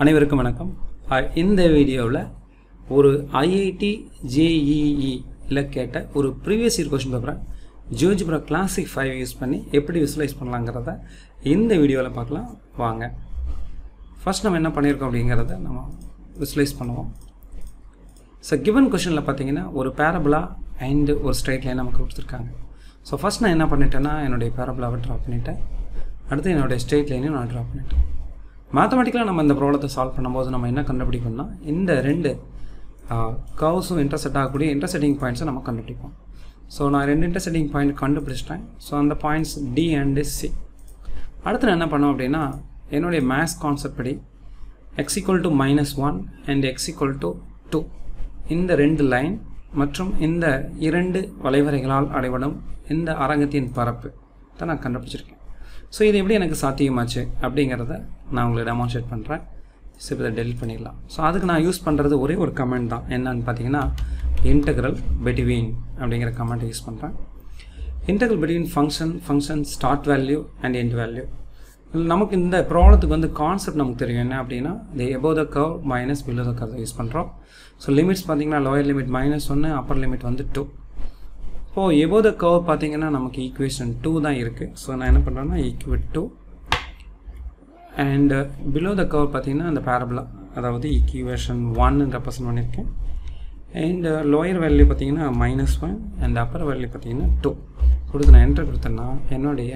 அனைவருக்கும் வணக்கம். இந்த வீடியோவில் ஒரு ஐஐடி JEE கேட்ட ஒரு ப்ரீவியஸ் இயர் கொஸ்டின் பேப்பரை ஜியோஜிப்ரா கிளாசிக் 5 யூஸ் பண்ணி எப்படி விசுவலைஸ் பண்ணலாங்கிறத இந்த வீடியோவில் பார்க்கலாம் வாங்க. ஃபர்ஸ்ட் நம்ம என்ன பண்ணியிருக்கோம் அப்படிங்கிறத நம்ம விசுவலைஸ் பண்ணுவோம். ஸோ கிவன் கொஸ்டினில் பார்த்தீங்கன்னா ஒரு பேரபுலா அண்ட் ஒரு ஸ்ட்ரைட் லைன் நமக்கு கொடுத்துருக்காங்க. ஸோ ஃபஸ்ட் நான் என்ன பண்ணிட்டேன்னா என்னுடைய பேரபுலாவை ட்ரா பண்ணிவிட்டேன். அடுத்து என்னுடைய ஸ்ட்ரெயிட் லைனையும் நான் ட்ரா பண்ணிட்டேன். மேத்தமெட்டிக்கலாக நம்ம இந்த ப்ராப்ளத்தை சால்வ் பண்ணும்போது நம்ம என்ன கண்டுபிடிக்கணும்னா இந்த ரெண்டு கர்வ்ஸும் இன்டர்செக்ட் ஆகக்கூடிய இன்டர்செக்டிங் பாயிண்ட்ஸை நம்ம கண்டுபிடிப்போம். ஸோ நான் ரெண்டு இன்டர்செக்டிங் பாயிண்ட் கண்டுபிடிச்சிட்டேன். ஸோ அந்த பாயிண்ட்ஸ் D அண்ட் C. அடுத்து நான் என்ன பண்ணோம் அப்படின்னா என்னுடைய மேத்ஸ் கான்செப்ட் படி x = -1 அண்ட் x = 2 இந்த ரெண்டு லைன் மற்றும் இந்த இரண்டு வளைவரைகளால் அடைபடும் இந்த அரங்கத்தின் பரப்பு தான் நான் கண்டுபிடிச்சிருக்கேன். ஸோ இது எப்படி எனக்கு சாத்தியமாச்சு அப்படிங்கிறத நான் உங்களுக்கு டெமான்ஸ்ட்ரேட் பண்ணுறேன். ஸோ இதை டெலிட் பண்ணிடலாம். ஸோ அதுக்கு நான் யூஸ் பண்ணுறது ஒரே ஒரு கமெண்ட் தான். என்னன்னு பார்த்தீங்கன்னா இன்டெக்ரல் பிட்வீன் அப்படிங்கிற கமெண்ட்டை யூஸ் பண்ணுறேன். Integral between function start value and end value. நமக்கு இந்த ப்ராப்ளத்துக்கு வந்து கான்செப்ட் நமக்கு தெரியும் என்ன அப்படின்னா the above the curve minus below the curve use பண்ணுறோம். ஸோ லிமிட்ஸ் பார்த்தீங்கன்னா லோயர் லிமிட் -1 அப்பர் லிமிட் வந்து 2. இப்போது above the curve பார்த்தீங்கன்னா நமக்கு ஈக்குவேஷன் 2 தான் இருக்குது. ஸோ நான் என்ன பண்ணுறேன்னா equate 2 and below the curve பார்த்தீங்கன்னா அந்த பேரபுலா அதாவது ஈக்குவேஷன் 1 ரெப்ரசன்ட் பண்ணியிருக்கேன். அண்ட் லோயர் வேல்யூ பார்த்தீங்கன்னா -1 அண்ட் அப்பர் வேல்யூ பார்த்தீங்கன்னா 2 கொடுத்து நான் என்டர் கொடுத்தேன்னா என்னுடைய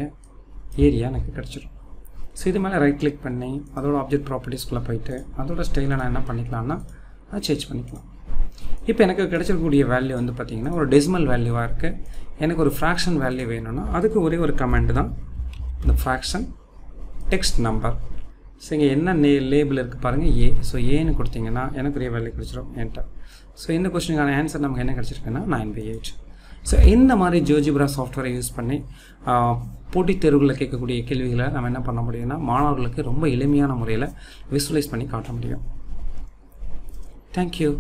ஏரியா எனக்கு கிடச்சிடும். ஸோ இது மேலே ரைட் கிளிக் பண்ணி அதோட ஆப்ஜெக்ட் ப்ராப்பர்ட்டிஸ்குள்ளே போயிட்டு அதோட ஸ்டைலை நான் என்ன பண்ணிக்கலாம்னா அதை சேஞ்ச் பண்ணிக்கலாம். இப்போ எனக்கு கிடைச்சிருக்கக்கூடிய வேல்யூ வந்து பார்த்திங்கன்னா ஒரு டெசிமல் வேல்யூவாக இருக்குது. எனக்கு ஒரு ஃப்ராக்ஷன் வேல்யூ வேணும்னா அதுக்கு ஒரே ஒரு கமெண்ட் தான் இந்த ஃப்ராக்ஷன் டெக்ஸ்ட் நம்பர். ஸோ இங்கே என்ன லேபிள் இருக்குது பாருங்கள் A. ஸோ ஏன்னு கொடுத்தீங்கன்னா எனக்கு ஒரு வேல்யூ கிடச்சிடும் என்டர். ஸோ இந்த கொஸ்டினுக்கான ஆன்சர் நமக்கு என்ன கிடச்சிருக்குன்னா 9/8. ஸோ இந்த மாதிரி ஜியோஜிப்ரா சாஃப்ட்வேரை யூஸ் பண்ணி போட்டித் தேர்வுகளில் கேட்கக்கூடிய கேள்விகளை நம்ம என்ன பண்ண முடியும்னா மாணவர்களுக்கு ரொம்ப எளிமையான முறையில் விசுவலைஸ் பண்ணி காட்ட முடியும். தேங்க்யூ.